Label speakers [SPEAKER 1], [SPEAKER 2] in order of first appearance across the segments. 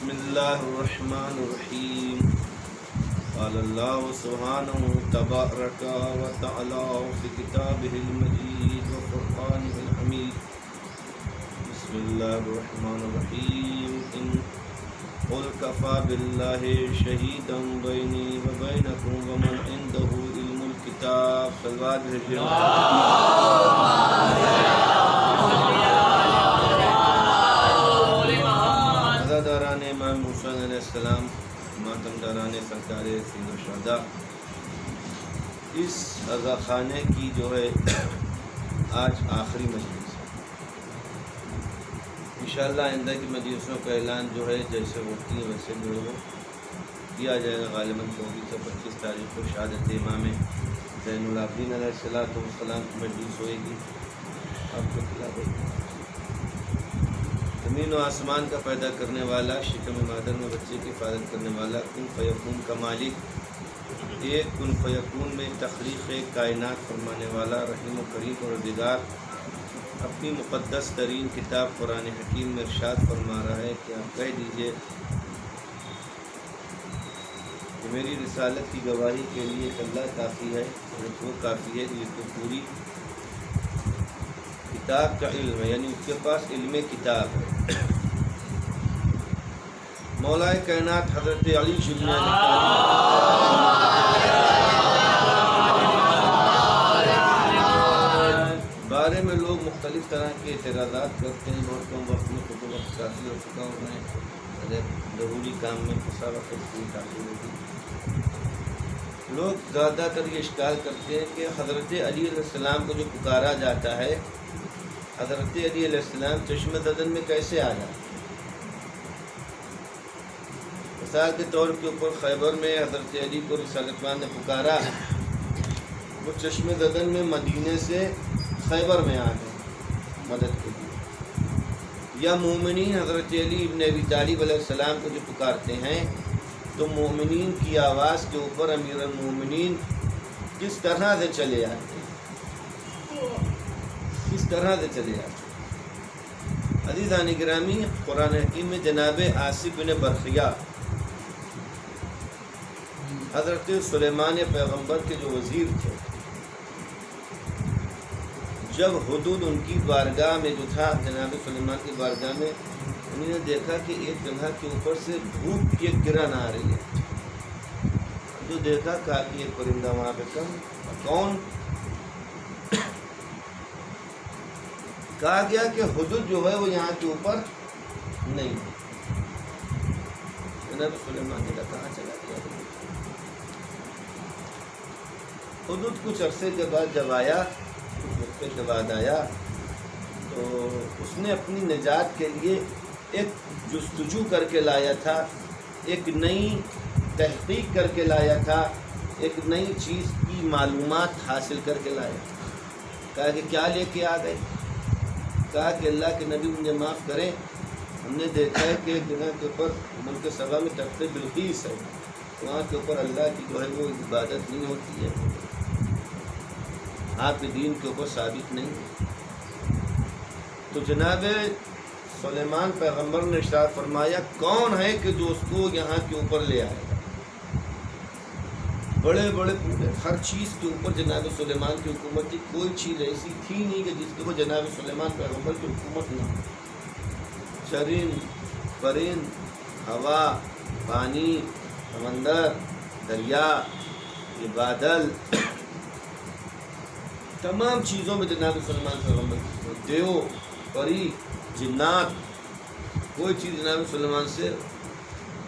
[SPEAKER 1] بسم اللہ الرحمن الرحیم قال اللہ سبحانہ تبارک و تعالی فی کتابہ المجید و فرقانہ الحمید بسم اللہ الرحمن الرحیم قل کفی باللہ شہیدا بینی و بینکم ومن عندہ علم الکتاب صلوات بھیجئے داران امام حسین علیہ السلام، ماتم داران سرکار سید الشہداء، اس عزا خانے کی جو ہے آج آخری مجلس ہے۔ انشاءاللہ آئندہ کی مجلسوں کا اعلان جو ہے جیسے ہوتی ہے ویسے جو ہے کیا جائے گا۔ غالباً 24 سے 25 تاریخ کو شہادت امام زین العابدین علیہ السلام کی مجلس ہوئے گی۔ آپ کو خلاف زمین و آسمان کا پیدا کرنے والا، شکم مادر میں بچے کی حفاظت کرنے والا، کن فیکون کا مالک، ایک کن فیکون میں تخلیق کائنات فرمانے والا، رحیم و کریم اور دیدار، اپنی مقدس ترین کتاب قرآن حکیم میں ارشاد فرما رہا ہے کہ آپ کہہ دیجئے کہ میری رسالت کی گواہی کے لیے اللہ کافی ہے، وہ کافی ہے یہ تو پوری کتاب کا علم ہے، یعنی اس کے پاس علم کتاب ہے۔ مولا کائنات حضرت علی شبلی بارے میں لوگ مختلف طرح کے اعتراضات کرتے ہیں، بہت کم وقت میں خود وقت کافی ہو چکا اور میں ضروری کام میں پھنسا وقت پوری کافی ہوگی۔ لوگ زیادہ تر یہ اشکال کرتے ہیں کہ حضرت علی علیہ السلام کو جو پکارا جاتا ہے، حضرت علی علیہ السلام چشمہ ددن میں کیسے آ جاتا ہے؟ مثال کے طور کے اوپر خیبر میں حضرت علی کو رسالت مان نے پکارا، وہ چشمہ ددن میں مدینے سے خیبر میں آ گئے مدد کے لیے۔ یا مومنین حضرت علی ابن ابی طالب علیہ السلام کو جو پکارتے ہیں تو مومنین کی آواز کے اوپر امیر المومنین کس طرح سے چلے آتے ہیں، کس طرح سے چلے آتے ہیں۔ عزیزان گرامی، قرآن حکیم میں جناب آصف بن برخیہ حضرت سلیمان پیغمبر کے جو وزیر تھے، جب حدود ان کی بارگاہ میں جو تھا، جناب سلیمان کی بارگاہ میں، انہوں نے دیکھا کہ ایک جگہ کے اوپر سے دھوپ کی ایک گرن آ رہی ہے، جو دیکھا کہا کہ ایک پرندہ وہاں پہ کون؟ کہا گیا کہ حدود جو ہے وہ یہاں کے اوپر نہیں ہے۔ جناب سلیمان نے کہا چلا گیا حدود؟ کچھ عرصے کے بعد جب آیا، کچھ وقفے کے بعد آیا تو اس نے اپنی نجات کے لیے ایک جستجو کر کے لایا تھا، ایک نئی تحقیق کر کے لایا تھا، ایک نئی چیز کی معلومات حاصل کر کے لایا تھا۔ کہا کہ کیا لے کے آ گئے؟ کہا کہ اللہ کے نبی مجھے معاف کریں، ہم نے دیکھا ہے کہ ایک جگہ کے اوپر ملک سبا میں تخت بلقیس ہے، وہاں کے اوپر اللہ کی جو ہے وہ عبادت نہیں ہوتی ہے، آپ کے دین کے اوپر ثابت نہیں ہے۔ تو جناب سلیمان پیغمبر نے ارشاد فرمایا کون ہے کہ جو اس کو یہاں کے اوپر لے آئے گا؟ بڑے بڑے ہر چیز کے اوپر جناب سلیمان کی حکومت تھی، کوئی چیز ایسی تھی نہیں کہ جس کے اوپر جناب سلیمان پیغمبر کی حکومت نہ ہو۔ چرند پرند، ہوا، پانی، سمندر، دریا، یہ بادل، تمام چیزوں میں جناب سلیمان پیغمبر کی، دیو، پری، جنات، کوئی چیز جناب سلیمان سے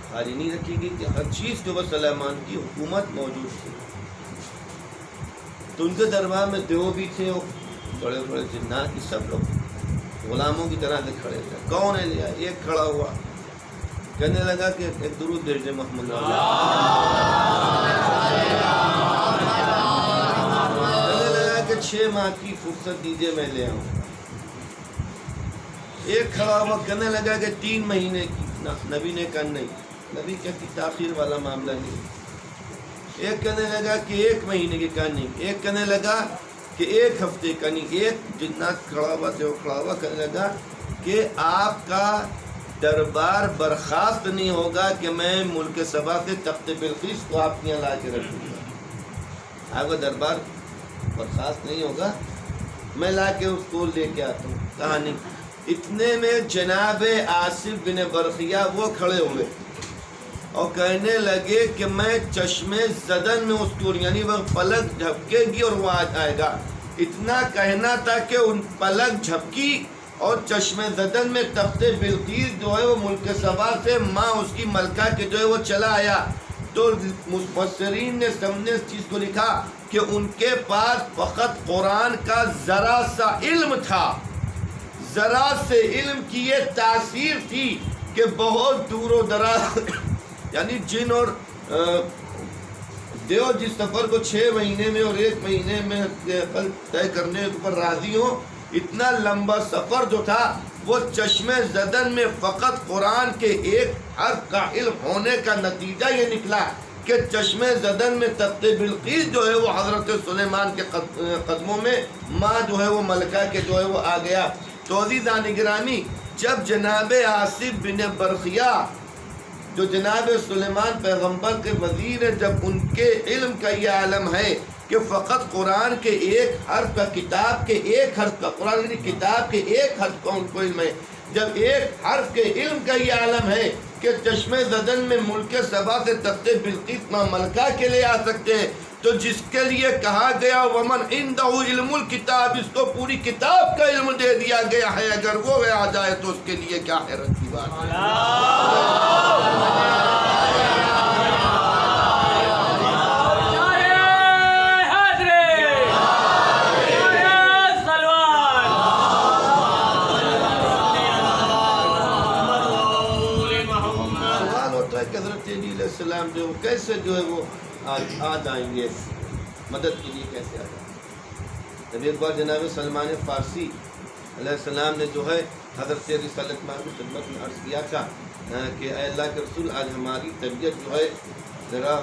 [SPEAKER 1] خالی نہیں رکھی گئی کہ ہر چیز کے اوپر سلیمان کی حکومت موجود تھی۔ تو ان کے دربار میں دیو بھی تھے، بڑے بڑے جنات کی، سب لوگ غلاموں کی طرح سے کھڑے تھے۔ کون ہے لیا؟ ایک کھڑا ہوا، کہنے لگا کہ ایک درود بھیج دے محمد اللہ، کہنے لگا کہ 6 ماہ کی فرصت دیجیے میں لے آؤں۔ ایک کھڑا ہوا، کہنے لگا کہ 3 مہینے کی، نبی نے کہا نہیں، نبی کہتی تاخیر والا معاملہ نہیں۔ ایک کہنے لگا کہ 1 مہینے کی، کہا نہیں۔ ایک کہنے لگا کہ 1 ہفتے کا، نہیں۔ ایک جتنا کھڑا ہوا تھا وہ کھڑا ہوا، کہنے لگا کہ آپ کا دربار برخاست نہیں ہوگا کہ میں ملک سبا سے تخت بلقیس کو آپ کے یہاں لا کے رکھوں گا. آپ کا دربار برخاست نہیں ہوگا، میں لا کے اس کو لے کے آتا ہوں. کہانی اتنے میں جناب آصف بن برقیہ وہ کھڑے ہوئے اور کہنے لگے کہ میں چشمے زدن میں اس کو، یعنی وہ پلک جھپکے گی اور وہ آ جائے گا. اتنا کہنا تھا کہ ان پلک جھپکی اور چشمے زدن میں تخت بلقیس جو ہے وہ ملک سبا سے ماں اس کی ملکہ کے جو ہے وہ چلا آیا. تو مفسرین نے سامنے اس چیز کو لکھا کہ ان کے پاس فقط قرآن کا ذرا سا علم تھا، ذرا سے علم کی یہ تاثیر تھی کہ بہت دور و دراز یعنی جن اور دیو جس سفر کو 6 مہینے میں اور 1 مہینے میں طے کرنے کے اوپر راضی ہوں، اتنا لمبا سفر جو تھا وہ چشمے زدن میں فقط قرآن کے ایک حرف کا علم ہونے کا نتیجہ یہ نکلا کہ چشمے زدن میں تخت بلقیس جو ہے وہ حضرت سلیمان کے قدموں میں ماں جو ہے وہ ملکہ کے جو ہے وہ آ گیا. تو عزیزان گرامی، جب جناب آصف بن برقیہ جو جناب سلیمان پیغمبر کے وزیر ہیں، جب ان کے علم کا یہ عالم ہے کہ فقط قرآن کے ایک حرف کا، کتاب کے ایک حرف کا، قرآن کی کتاب کے ایک حرف کا ان کو علم ہے، جب ایک حرف کے علم کا یہ عالم ہے کہ چشمے زدن میں ملک سبا سے تخت بلقیس ماں ملکہ کے لے آ سکتے ہیں، تو جس کے لیے کہا گیا ومن عنده علم الکتاب، اس کو پوری کتاب کا علم دے دیا گیا ہے، اگر وہ آ جائے تو اس کے لیے کیا حیرت کی بات ہے. السلام جو کیسے جو ہے وہ آ جائیں گے مدد کے لیے، کیسے آ جائیں گے. جب ایک بار جناب سلمان فارسی علیہ السلام نے جو ہے حضرت رسالت مآب کی خدمت میں عرض کیا تھا کہ اے اللہ کے رسول، آج ہماری طبیعت جو ہے ذرا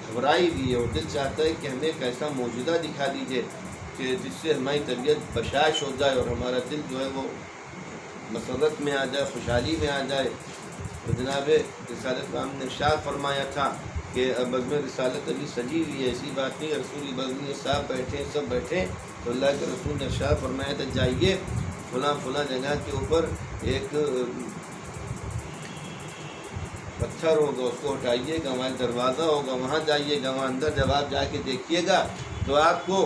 [SPEAKER 1] گھبرائی ہوئی ہے اور دل چاہتا ہے کہ ہمیں ایک ایسا موجودہ دکھا دیجیے کہ جس سے ہماری طبیعت بشاش ہو جائے اور ہمارا دل جو ہے وہ مسرت میں آ جائے، خوشحالی میں آ جائے. تو جناب رسالت میں ہم نے ارشاد فرمایا تھا کہ بزم رسالت ابھی سجی ہوئی ہے، ایسی بات نہیں، رسول بزم صاحب بیٹھے سب بیٹھے. تو اللہ کے رسول نے ارشاد فرمایا تھا جائیے فلاں فلاں جگہ کے اوپر ایک پتھر ہوگا، اس کو ہٹائیے گا، وہاں دروازہ ہوگا، وہاں جائیے گا، وہاں اندر جب آپ جا کے دیکھیے گا تو آپ کو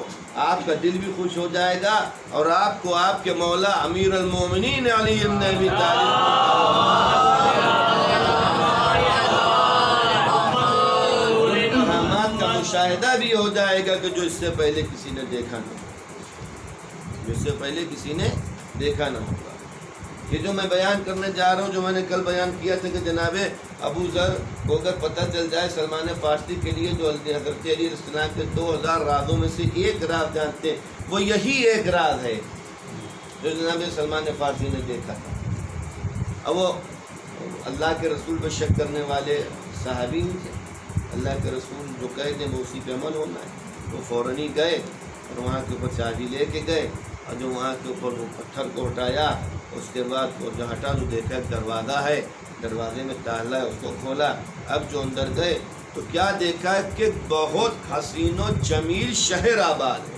[SPEAKER 1] آپ کا دل بھی خوش ہو جائے گا اور آپ کو آپ کے مولا امیر المومنین علی بن ابی طالب مشاہدہ بھی ہو جائے گا کہ جو اس سے پہلے کسی نے دیکھا نہ ہوگا، جو اس سے پہلے کسی نے دیکھا نہ ہوگا. یہ جو میں بیان کرنے جا رہا ہوں، جو میں نے کل بیان کیا تھا کہ جناب ابو ذر کو اگر پتہ چل جائے سلمان فارسی کے لیے جو حضرت علی علیہ السلام کے 2000 رازوں میں سے ایک راز جانتے ہیں، وہ یہی ایک راز ہے جو جناب سلمان فارسی نے دیکھا تھا. اب وہ اللہ کے رسول پہ شک کرنے والے صحابی نہیں تھے. اللہ کے رسول جو کہہ دیں وہ اسی پہ عمل ہونا ہے. وہ فوراً ہی گئے اور وہاں کے اوپر چابی لے کے گئے اور جو وہاں کے اوپر وہ پتھر کو ہٹایا، اس کے بعد وہ جو ہٹا تو دیکھا ایک دروازہ ہے، دروازے میں تالا ہے، اس کو کھولا. اب جو اندر گئے تو کیا دیکھا کہ بہت حسین و جمیل شہر آباد ہے.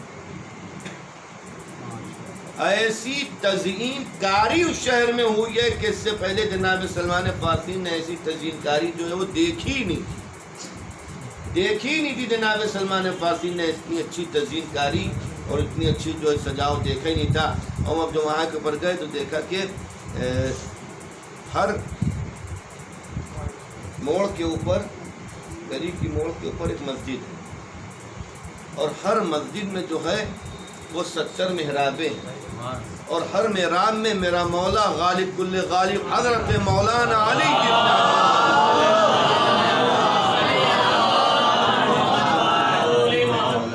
[SPEAKER 1] ایسی تزئین کاری اس شہر میں ہوئی ہے کہ اس سے پہلے جناب سلمان فارسی نے ایسی تزئین کاری جو ہے وہ دیکھی نہیں تھی. جناب سلمان فارسی نے اتنی اچھی تزئین کاری اور اتنی اچھی جو ہے سجاؤ دیکھا ہی نہیں تھا. اور اب جو وہاں کے اوپر گئے تو دیکھا کہ ہر موڑ کے اوپر، گلی کی موڑ کے اوپر ایک مسجد ہے اور ہر مسجد میں جو ہے وہ 70 محرابیں ہیں اور ہر محراب میں میرا مولا غالب کل غالب حضرت مولانا علی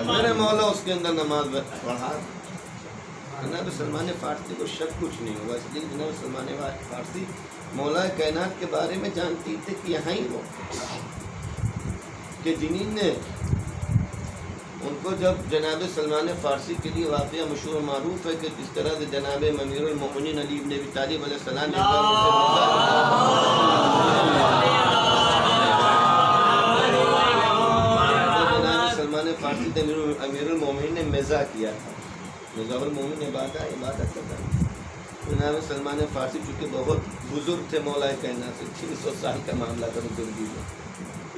[SPEAKER 1] میرے مولا اس کے اندر نماز پڑھا. جناب سلمان فارسی کو شک کچھ نہیں ہوا، اس لیے جناب سلمان فارسی مولا کائنات کے بارے میں جانتی تھے کہ یہاں ہی وہ کہ جنین نے ان کو جب جناب سلمان فارسی کے لیے واقعہ مشہور و معروف ہے کہ جس طرح سے جناب امیر المومنین علی بن ابی طالب علیہ السلام نے جناب سلمان فارسی سے امیر المومنین نے مزاح کیا تھا. مزاح المومن عبادت کرتا ہے. جناب سلمان فارسی چونکہ بہت بزرگ تھے مولا کائنات سے، 300 سال کا معاملہ تھا بزرگی میں،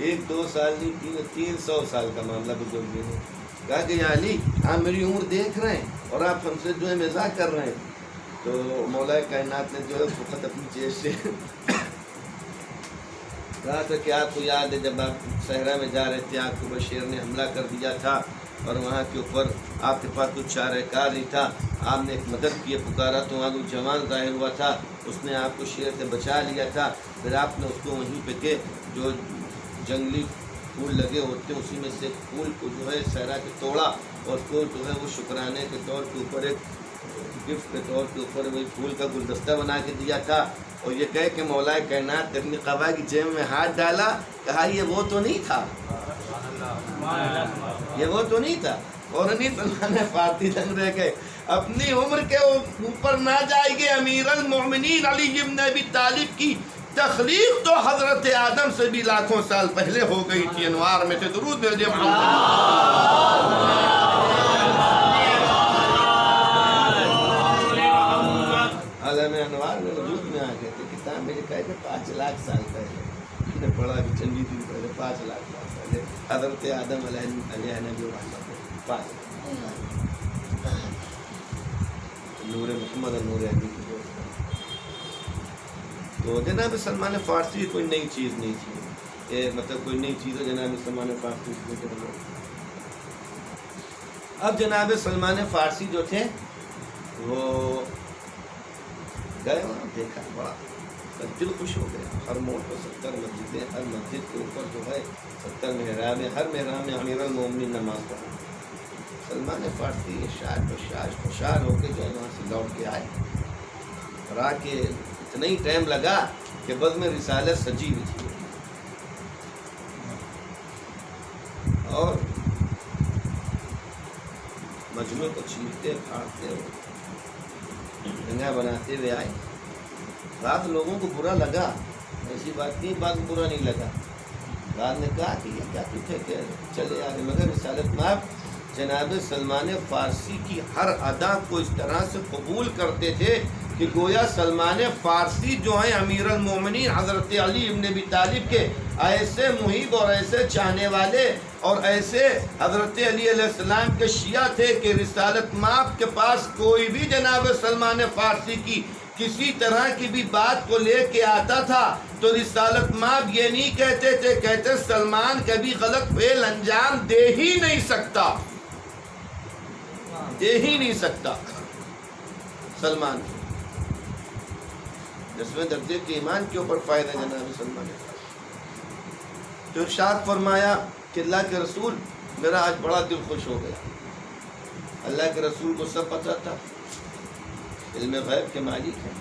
[SPEAKER 1] 1-2 سال نہیں 300 سال کا معاملہ بزرگی میں. کہا کہ یا علی آپ میری عمر دیکھ رہے ہیں اور آپ ہم سے جو ہے مزاح کر رہے ہیں. تو مولا کائنات نے جو ہے فقط اپنی چیز سے کہا تھا کہ آپ کو یاد ہے جب آپ صحرا میں جا رہے تھے، آپ کو بشیر نے حملہ کر دیا تھا اور وہاں کے اوپر آپ کے پاس کچھ چارہ کار نہیں تھا، آپ نے ایک مدد کی پکارا تو وہاں وہ جوان ظاہر ہوا تھا، اس نے آپ کو شیر سے بچا لیا تھا. پھر آپ نے اس کو وہیں پہ کے جو جنگلی پھول لگے ہوتے ہیں اسی میں سے پھول کو جو ہے صحرا کے توڑا اور اس کو جو ہے وہ شکرانے کے طور کے اوپر ایک گفٹ کے طور کے اوپر وہی پھول کا گلدستہ بنا کے دیا تھا. اور یہ کہے کہ مولا کائنات اپنی قبا کی جیب میں ہاتھ ڈالا، کہا یہ وہ تو نہیں تھا، یہ وہ تو نہیں تھا. اور نہیں سلمان فارسی دنگ رہ گئے. اپنی عمر کے اوپر نہ جائے گے. امیر المومنین علی بن ابی طالب کی تخلیق تو حضرت آدم سے بھی لاکھوں سال پہلے ہو گئی تھی. انوار میں سے درود بھیجے عالم انوار میں وجود میں آ گئے تھے. کتاب میں لکھا ہے کہ 5 لاکھ سال پہلے، میں نے پڑھا کہ چندی دن پہلے 5 لاکھ سال پہلے حضرت آدم علیہ نبی و رحمت 5 نور محمد اور نور علی کی دوست. تو جناب سلمان فارسی کوئی نئی چیز نہیں تھی، یہ مطلب کوئی نئی چیز ہے جناب سلمان فارسی. اب جناب سلمان فارسی جو تھے وہ گئے وہاں دیکھا، بڑا دل خوش ہو گیا. ہر موڑ پر 70 مسجدیں، ہر مسجد کے اوپر جو ہے 70 محراب ہیں، ہر محراب میں امیر المومنین نماز پڑھا. سلمان فارسی خوشحال ہو کے جو ہے وہاں سے لوٹ کے آئے اور آ کے اتنا ہی ٹائم لگا کہ بزم رسالت سجی ہوئی تھی اور مجموعے کو چھیلتے پھاڑتے جنگا بناتے ہوئے آئے. بعض لوگوں کو برا لگا، ایسی بات نہیں، بعض برا نہیں لگا. بعض نے کہا کہ یہ کیا تھے کہ چلے آگے. مگر رسالت مآب جناب سلمان فارسی کی ہر ادا کو اس طرح سے قبول کرتے تھے کہ گویا سلمان فارسی جو ہیں امیر المومنین حضرت علی بن ابی طالب کے ایسے محب اور ایسے چاہنے والے اور ایسے حضرت علی علیہ السلام کے شیعہ تھے کہ رسالت مآب کے پاس کوئی بھی جناب سلمان فارسی کی کسی طرح کی بھی بات کو لے کے آتا تھا تو رسالت مآب یہ نہیں کہتے تھے، کہتے سلمان کبھی غلط فعل انجام دے ہی نہیں سکتا، دے ہی نہیں سکتا. سلمان 10ویں درجے کے ایمان کے اوپر فائدہ جناب سلمان نے تو ارشاد فرمایا کہ اللہ کے رسول میرا آج بڑا دل خوش ہو گیا. اللہ کے رسول کو سب پتہ تھا، علم غیب کے مالک ہیں.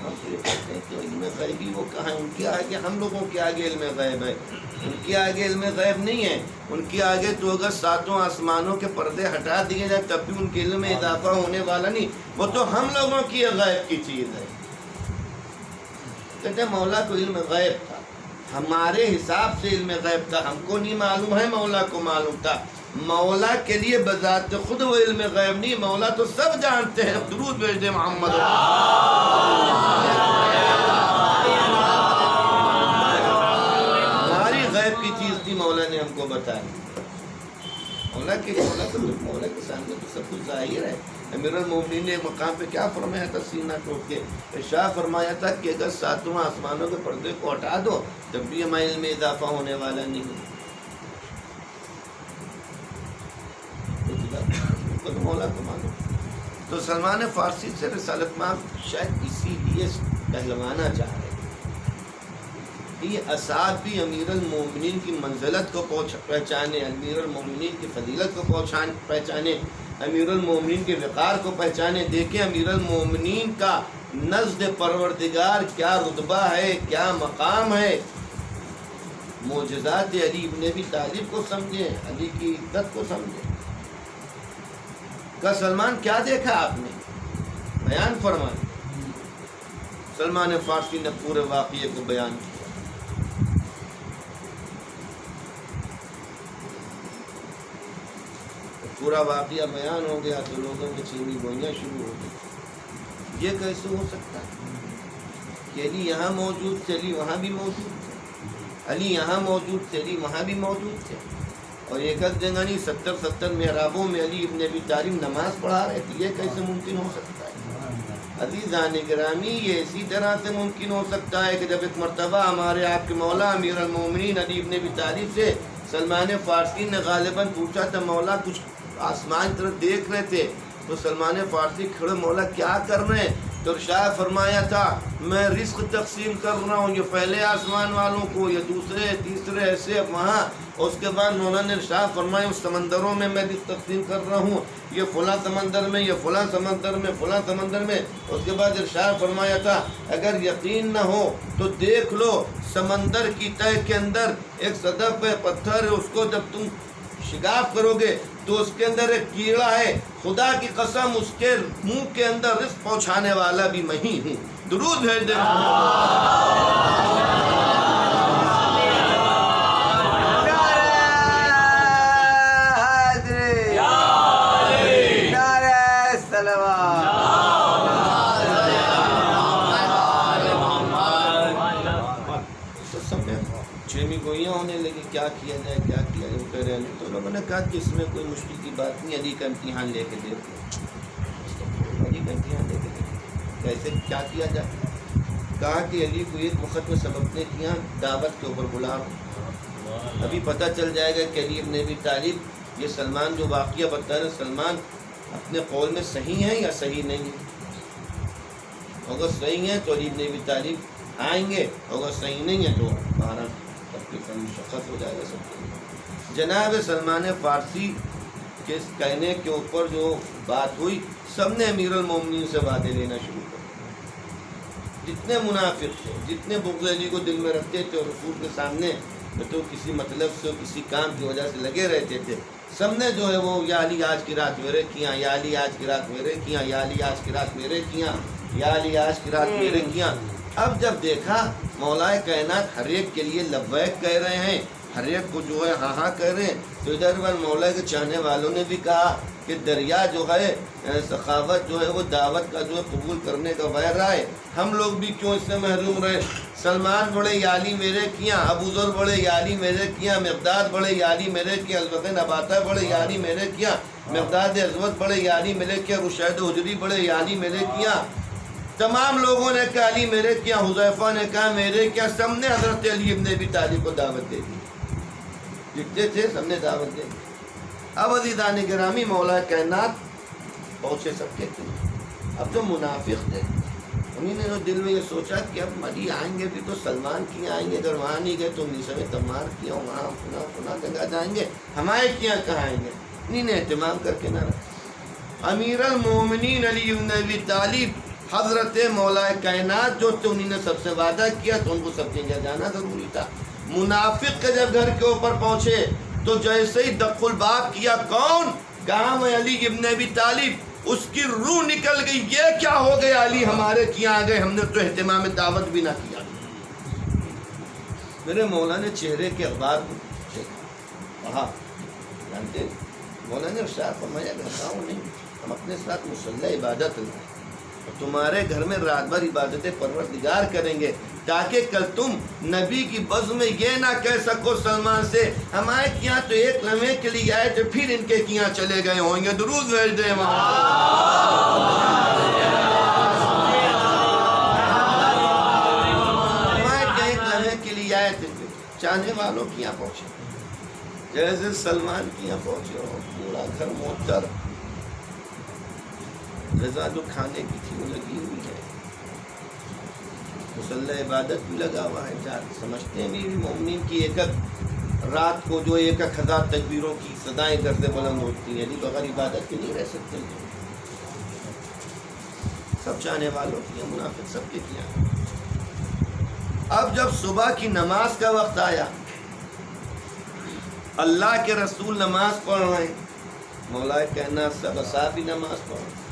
[SPEAKER 1] ہم تو یہ کہتے ہیں کہ علم غیبی وہ کہاں ہے؟ ان کے آگے، ہم لوگوں کے آگے علم غیب ہے، ان کے آگے علم غیب نہیں ہے. ان کے آگے تو اگر 7 آسمانوں کے پردے ہٹا دیے جائے تب بھی ان کے علم میں اضافہ ہونے والا نہیں. وہ تو ہم لوگوں کی غیب کی چیز ہے. کہتے ہیں مولا کو علم غیب تھا، ہمارے حساب سے علم غیب تھا، ہم کو نہیں معلوم ہے، مولا کو معلوم تھا. مولا کے لیے بذات خود وہ علم غیب نہیں، مولا تو سب جانتے ہیں. درود بھیج دے محمد. ہماری غیب کی چیز تھی، مولا نے ہم کو بتائی. مولا کے سامنے تو سب کچھ ظاہر ہے. امیر المومنین نے مقام پہ کیا فرمایا تھا سینہ ٹوک کے؟ ارشاد فرمایا تھا کہ اگر 7 آسمانوں کے پردے کو ہٹا دو تب بھی ہمارے علم میں اضافہ ہونے والا نہیں ہے. مولا کو مانو. تو سلمان فارسی سے رسالت مآب شاید اسی لیے کہلوانا چاہ رہے ہیں. یہ اصحاب بھی امیر المومنین کی منزلت کو پہچانے، امیر المومنین کی فضیلت کو پہچانے، امیر المومنین کے وقار کو پہچانے. دیکھیں امیر المومنین کا نزد پروردگار کیا رتبہ ہے، کیا مقام ہے. معجزات علی ابن ابی طالب کو سمجھیں، علی کی عزت کو سمجھیں۔ کہ سلمان کیا دیکھا آپ نے؟ بیان فرمائیں۔ سلمان فارسی نے پورے واقعے کو بیان کیا۔ پورا واقعہ بیان ہو گیا تو لوگوں میں چینی گوئیاں شروع ہو گئی۔ یہ کیسے ہو سکتا ہے کہ علی یہاں موجود تھے، علی وہاں بھی موجود تھے، علی یہاں موجود تھے، علی وہاں بھی موجود تھے، اور ایک جگہ نہیں 70 محرابوں میں علی ابن ابی طالب نماز پڑھا رہے تھے۔ یہ کیسے ممکن ہو سکتا ہے؟ عزیزان گرامی، یہ اسی طرح سے ممکن ہو سکتا ہے کہ جب ایک مرتبہ ہمارے آپ کے مولا امیر المومنین علی ابن ابی طالب سے سلمان فارسی نے غالباً پوچھا تھا، مولا کچھ آسمان کی طرف دیکھ رہے تھے، تو سلمان فارسی کھڑے، مولا کیا کر رہے ہیں؟ تو ارشاد فرمایا تھا، میں رزق تقسیم کر رہا ہوں، یہ پہلے آسمان والوں کو، یہ دوسرے تیسرے ایسے وہاں۔ اور اس کے بعد مولانا نے ارشاد فرمایا، اس سمندروں میں میں رزق تقسیم کر رہا ہوں، یہ فلاں سمندر میں، یہ فلاں سمندر میں، فلاں سمندر میں۔ اس کے بعد ارشاد فرمایا تھا، اگر یقین نہ ہو تو دیکھ لو، سمندر کی تہہ کے اندر ایک صدف ہے، پتھر ہے، اس کو جب تم شگاف کرو گے تو اس کے اندر ایک کیڑا ہے، خدا کی قسم اس کے منہ کے اندر رزق پہنچانے والا بھی میں ہی ہوں۔ درود بھیج دیں۔ گوئیاں ہونے لگی، کیا کیا جائے، کیا کیا جائے، کہہ رہے ہیں۔ تو لوگوں نے کہا کہ اس میں کوئی مشکل کی بات نہیں، علی کا امتحان لے کے دیکھو، علی کا امتحان لے کے دیکھو کیسے کیا کیا جائے۔ کہا کہ علی کو ایک وقت میں سبق نے کیا، دعوت کے اوپر بلا، ابھی پتہ چل جائے گا کہ علی ابن ابی طالب، یہ سلمان جو واقعہ بتا رہے، سلمان اپنے قول میں صحیح ہیں یا صحیح نہیں ہے۔ اگر صحیح ہیں تو علی ابن ابی طالب آئیں گے، اگر صحیح نہیں ہے تو بہرحال مشخص ہو جائے گا سب کے۔ جناب سلمان فارسی کے کہنے کے اوپر جو بات ہوئی، سب نے امیر المومنین سے وعدے لینا شروع کر دیا۔ جتنے منافق تھے، جتنے بغض علی کو دل میں رکھتے تھے اور رسول کے سامنے تو کسی مطلب سے کسی کام کی وجہ سے لگے رہتے تھے، سب نے جو ہے وہ یا علی آج کی رات میرے کیا، یا علی آج کی رات میرے کیا، یا علی آج کی رات میرے کیا، یا علی آج کی رات میرے کیا۔ اب جب دیکھا مولا کائنات ہر ایک کے لیے لبیک کہہ رہے ہیں، ہر ایک کو جو ہے ہاں ہاں کہہ رہے ہیں، تو ادھر پر مولا کے چاہنے والوں نے بھی کہا کہ دریا جو ہے سخاوت جو ہے وہ دعوت کا جو ہے قبول کرنے کا بہ رہا ہے، ہم لوگ بھی کیوں اس سے محروم رہے۔ سلمان بڑے یا علی میرے کیا، ابو ذر بڑے یا علی میرے کیا، مقداد بڑے یا علی میرے کیا، البتہ نباتہ بڑے یا علی میرے کیا، مقداد عظمت بڑے یا علی میرے کیا، رشید حجری بڑے یا علی میرے کیا۔ تمام لوگوں نے کہا علی میرے کیا، حذیفہ نے کہا میرے کیا، سب نے حضرت علی ابن ابی طالب کو دعوت دے دی، جتنے تھے سب نے دعوت دے دی۔ اب عزیزان گرامی مولا کائنات پہنچے سب کے تھے۔ اب جو منافق تھے انہیں نے دل میں یہ سوچا کہ اب علی آئیں گے بھی تو سلمان کی آئیں گے، اگر وہاں نہیں گئے تو انہیں سمے تمار کیا، وہاں فنا جگہ جائیں گے، ہمارے کیا کہاں آئیں گے، انہیں نے اہتمام کر کے نہ رکھا۔ امیر المومنین علی ابن ابی طالب حضرت مولا کائنات جو تھے، انہیں نے سب سے وعدہ کیا تو ان کو سب جگہ جانا ضروری تھا۔ منافق کے جب گھر کے اوپر پہنچے تو جیسے ہی دق الباب کیا، کون؟ کہا میں علی ابن ابی طالب۔ اس کی روح نکل گئی، یہ کیا ہو گیا، علی ہمارے کیا آ گئے، ہم نے تو اہتمام دعوت بھی نہ کیا۔ میرے مولا نے چہرے کے اخبار کو پڑھا، جانتے مولا نے ارشاد فرمایا گھبراؤ نہیں، ہم اپنے ساتھ مسلح عبادت لائیں، تمہارے گھر میں رات بھر عبادت پروردگار کریں گے، تاکہ کل تم نبی کی بزم میں یہ نہ کہہ سکو سلمان سے ہمارے کیا تو ایک لمحے کے لیے آئے تھے، پھر ان کے کیا چلے گئے ہوں گے۔ درود بھیج دیں وہاں۔ ہمارے کیا ایک لمحے کے لیے آئے تھے، چاہنے والوں کیا پہنچے، جیسے سلمان کیا پہنچے ہو، پورا گھر معطر، رضا جو کھانے کی تھی وہ لگی ہوئی ہے، مسلح عبادت بھی لگا ہوا ہے۔ سمجھتے ہیں امیر المومنین کی ایک رات کو جو 1000 تکبیروں کی صدائیں گردے بلند ہوتی ہیں، یعنی بغیر عبادت کے نہیں رہ سکتے، سب چاہنے والوں کی ہیں، منافق سب کے کیا۔ اب جب صبح کی نماز کا وقت آیا اللہ کے رسول نماز پڑھ رہے ہیں، مولا کہنا صحابی نماز پڑھ رہے ہیں۔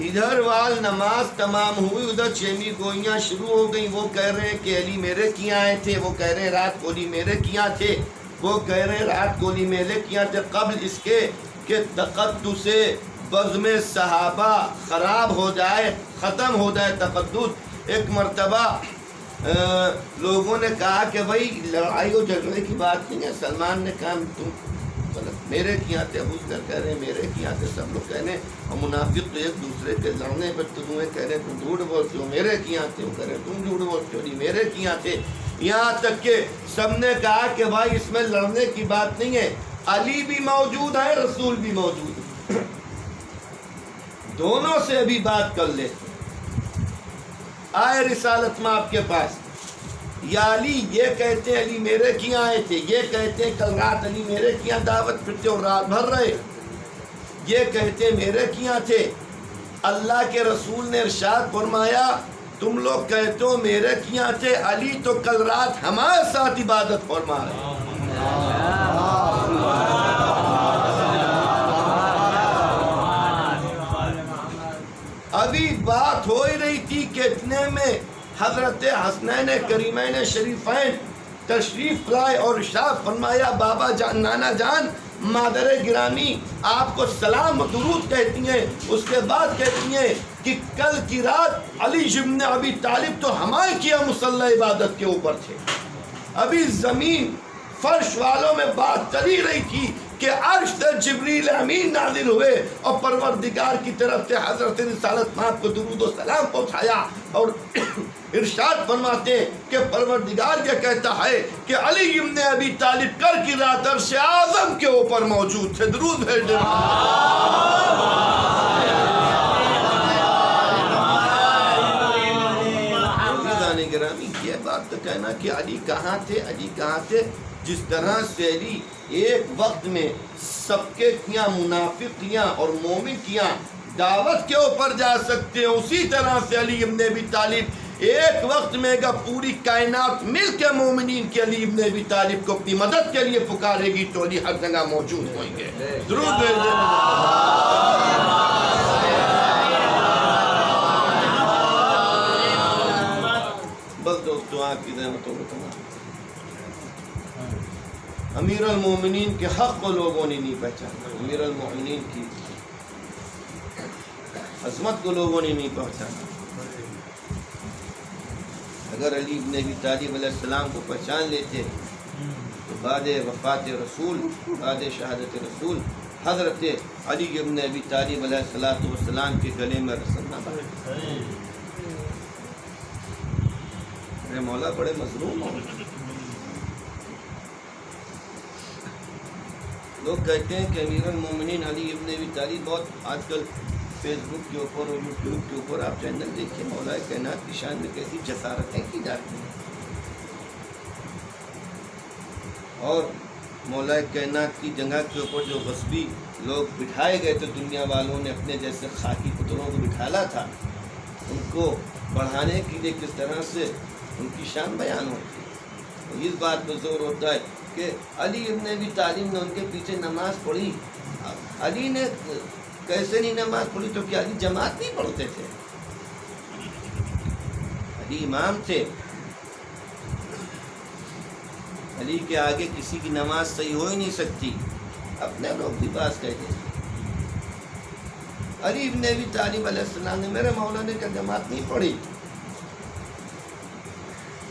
[SPEAKER 1] ادھر وال نماز تمام ہوئی، ادھر چھیمی گوئیاں شروع ہو گئیں۔ وہ کہہ رہے ہیں کہ علی میرے کیا آئے تھے، وہ کہہ رہے ہیں رات کو علی میرے کیا تھے، وہ کہہ رہے ہیں رات کو علی میرے کیا تھے، قبل اس کے کہ تقدس بزم صحابہ خراب ہو جائے، ختم ہو جائے تقدس۔ ایک مرتبہ لوگوں نے کہا کہ بھائی لڑائی و جھگڑے کی بات نہیں ہے، سلمان نے کہا تم میرے کیا تھے، ابو بکر کہہ رہے ہیں میرے کیا تھے، سب لوگ کہہ رہے ہیں، اور منافق تو ایک دوسرے کے لڑنے پر تمہیں کہہ رہے ہیں تم جھوٹ بولتے ہو، میرے کیا تھے، وہ کہہ رہے ہیں تم جھوٹ بولتے ہو، نہیں میرے کیا تھے۔ یہاں تک کہ سب نے کہا کہ بھائی اس میں لڑنے کی بات نہیں ہے، علی بھی موجود ہے، رسول بھی موجود ہے، دونوں سے ابھی بات کر لے۔ آئے رسالت میں آپ کے پاس، یا علی یہ کہتے ہیں علی میرے کیا آئے تھے، یہ کہتے ہیں کل رات علی میرے کیا دعوت پھرتے اور رات بھر رہے، یہ کہتے ہیں میرے کیا تھے۔ اللہ کے رسول نے ارشاد فرمایا تم لوگ کہتے ہو میرے کیا تھے، علی تو کل رات ہمارے ساتھ عبادت فرما رہے۔ ابھی بات ہو ہی رہی تھی کہ اتنے میں حضرت حسنین کریمین شریفین تشریف لائے اور ارشاد فرمایا بابا جان، نانا جان، مادر گرامی آپ کو سلام و درود کہتی ہیں۔ اس کے بعد کہتی ہیں کہ کل کی رات علی بن ابی طالب تو ہمارے کیا مصلی عبادت کے اوپر تھے۔ ابھی زمین فرش والوں میں بات چلی رہی تھی کہ عرش سے جبریل امین نازل ہوئے اور پروردگار کی طرف سے حضرت رسالت مآب کو درود و سلام پہنچایا، اور ارشاد فرماتے کہ پروردگار کیا کہتا ہے کہ علی بن ابی طالب کل کی رات عرش اعظم کے اوپر موجود تھے۔ درود بھیج دیں۔ عزیزان گرامی، یہ بات تو کہنا کہ علی کہاں تھے، علی کہاں تھے، جس طرح سے علی ایک وقت میں سب کے کیا منافق کیا اور مومن کیا دعوت کے اوپر جا سکتے ہیں، اسی طرح سے علی ابن ابی طالب ایک وقت میں اگر پوری کائنات مل کے مومنین کے علی ابن ابی طالب کو اپنی مدد کے لیے پکارے گی تو علی ہر جگہ موجود ہوئیں گے۔ درود بھیج دیں۔ بس دوستو آپ کی رحمتوں میں تمام امیر المومنین کے حق کو لوگوں نے نہیں پہچانا، امیر المومنین کی عظمت کو لوگوں نے نہیں پہچانا۔ اگر علی بن ابی طالب علیہ السلام کو پہچان لیتے تو بعد وفات رسول، بعد شہادت رسول، حضرت علی بن ابی طالب علیہ السلام کے گلے میں رسول نہ بنے۔ میرے مولا بڑے مظلوم ہوں۔ لوگ کہتے ہیں کہ امیر المومنین علی ابن ابی طالب، بہت آج کل فیس بک کے اوپر اور یوٹیوب کے اوپر آپ چینل دیکھیں، مولا کائنات کی شان میں کیسی جسارتیں کی جاتی ہیں، اور مولا کائنات کی جگہ کے اوپر جو غصبی لوگ بٹھائے گئے تھے، دنیا والوں نے اپنے جیسے خاکی پتروں کو بٹھالا تھا، ان کو بڑھانے کے لیے کس طرح سے ان کی شان بیان ہوتی ہے۔ اس بات پہ زور ہوتا ہے کہ علی ابن ابی طالب نے ان کے پیچھے نماز پڑھی۔ علی نے کیسے نہیں نماز پڑھی؟ تو کیا علی جماعت نہیں پڑھتے تھے؟ علی امام تھے، علی کے آگے کسی کی نماز صحیح ہو ہی نہیں سکتی، اپنے لوگ بھی بات کہتے ہیں۔ علی ابن ابی طالب علیہ السلام نے، میرے مولا نے کیا جماعت نہیں پڑھی؟